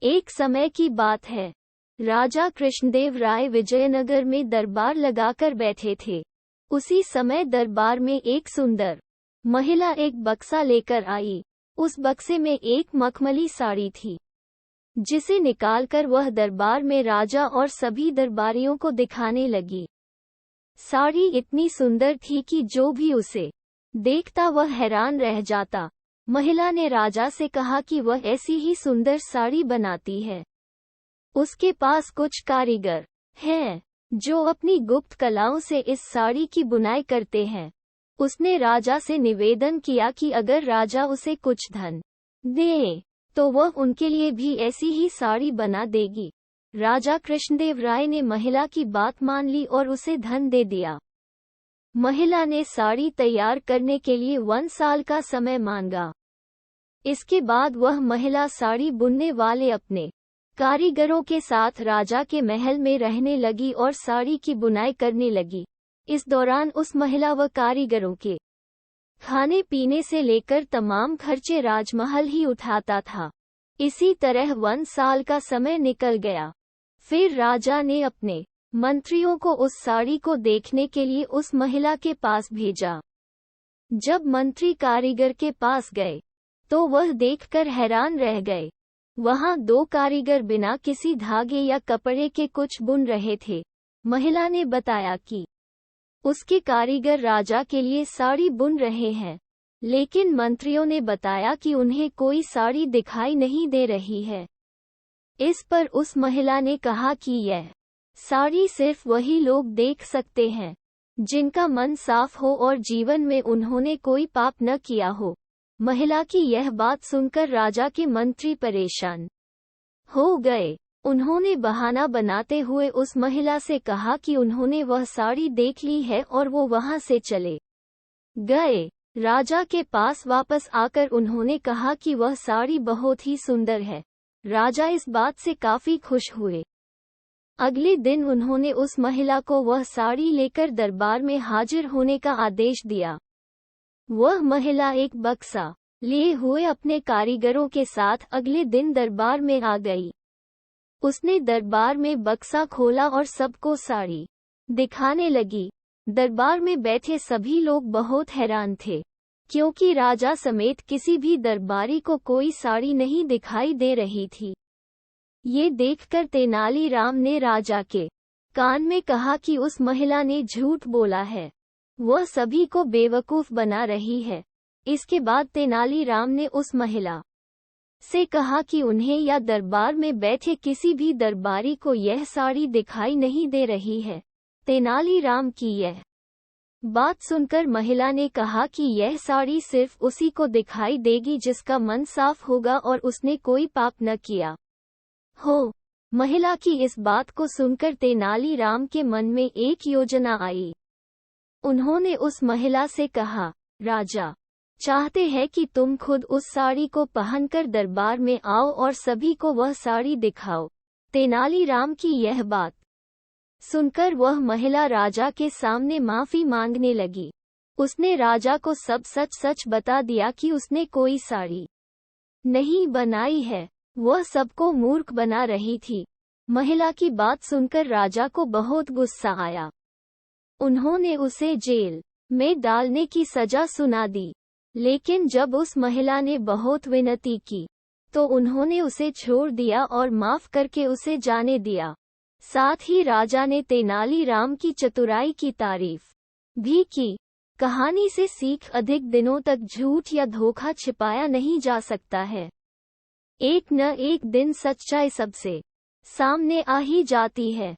एक समय की बात है। राजा कृष्णदेव राय विजयनगर में दरबार लगाकर बैठे थे। उसी समय दरबार में एक सुंदर महिला एक बक्सा लेकर आई। उस बक्से में एक मखमली साड़ी थी, जिसे निकालकर वह दरबार में राजा और सभी दरबारियों को दिखाने लगी। साड़ी इतनी सुंदर थी कि जो भी उसे देखता वह हैरान रह जाता। महिला ने राजा से कहा कि वह ऐसी ही सुंदर साड़ी बनाती है। उसके पास कुछ कारीगर हैं जो अपनी गुप्त कलाओं से इस साड़ी की बुनाई करते हैं। उसने राजा से निवेदन किया कि अगर राजा उसे कुछ धन दे तो वह उनके लिए भी ऐसी ही साड़ी बना देगी। राजा कृष्णदेव राय ने महिला की बात मान ली और उसे धन दे दिया। महिला ने साड़ी तैयार करने के लिए 1 साल का समय मांगा। इसके बाद वह महिला साड़ी बुनने वाले अपने कारीगरों के साथ राजा के महल में रहने लगी और साड़ी की बुनाई करने लगी। इस दौरान उस महिला व कारीगरों के खाने पीने से लेकर तमाम खर्चे राजमहल ही उठाता था। इसी तरह 1 साल का समय निकल गया। फिर राजा ने अपने मंत्रियों को उस साड़ी को देखने के लिए उस महिला के पास भेजा। जब मंत्री कारीगर के पास गए तो वह देखकर हैरान रह गए। वहां 2 कारीगर बिना किसी धागे या कपड़े के कुछ बुन रहे थे। महिला ने बताया कि उसके कारीगर राजा के लिए साड़ी बुन रहे हैं, लेकिन मंत्रियों ने बताया कि उन्हें कोई साड़ी दिखाई नहीं दे रही है। इस पर उस महिला ने कहा कि यह साड़ी सिर्फ वही लोग देख सकते हैं जिनका मन साफ हो और जीवन में उन्होंने कोई पाप न किया हो। महिला की यह बात सुनकर राजा के मंत्री परेशान हो गए। उन्होंने बहाना बनाते हुए उस महिला से कहा कि उन्होंने वह साड़ी देख ली है और वो वहां से चले गए। राजा के पास वापस आकर उन्होंने कहा कि वह साड़ी बहुत ही सुंदर है। राजा इस बात से काफी खुश हुए। अगले दिन उन्होंने उस महिला को वह साड़ी लेकर दरबार में हाजिर होने का आदेश दिया। वह महिला एक बक्सा लिए हुए अपने कारीगरों के साथ अगले दिन दरबार में आ गई। उसने दरबार में बक्सा खोला और सबको साड़ी दिखाने लगी। दरबार में बैठे सभी लोग बहुत हैरान थे, क्योंकि राजा समेत किसी भी दरबारी को कोई साड़ी नहीं दिखाई दे रही थी। ये देखकर तेनालीराम ने राजा के कान में कहा कि उस महिला ने झूठ बोला है, वह सभी को बेवकूफ बना रही है। इसके बाद तेनालीराम ने उस महिला से कहा कि उन्हें या दरबार में बैठे किसी भी दरबारी को यह साड़ी दिखाई नहीं दे रही है। तेनालीराम की यह बात सुनकर महिला ने कहा कि यह साड़ी सिर्फ उसी को दिखाई देगी जिसका मन साफ होगा और उसने कोई पाप न किया हो। महिला की इस बात को सुनकर तेनालीराम के मन में एक योजना आई। उन्होंने उस महिला से कहा, राजा चाहते हैं कि तुम खुद उस साड़ी को पहनकर दरबार में आओ और सभी को वह साड़ी दिखाओ। तेनालीराम की यह बात सुनकर वह महिला राजा के सामने माफी मांगने लगी। उसने राजा को सब सच सच बता दिया कि उसने कोई साड़ी नहीं बनाई है, वह सबको मूर्ख बना रही थी। महिला की बात सुनकर राजा को बहुत गुस्सा आया। उन्होंने उसे जेल में डालने की सजा सुना दी। लेकिन जब उस महिला ने बहुत विनती की तो उन्होंने उसे छोड़ दिया और माफ करके उसे जाने दिया। साथ ही राजा ने तेनालीराम की चतुराई की तारीफ भी की। कहानी से सीख, अधिक दिनों तक झूठ या धोखा छिपाया नहीं जा सकता है। एक न एक दिन सच्चाई सबसे सामने आ ही जाती है।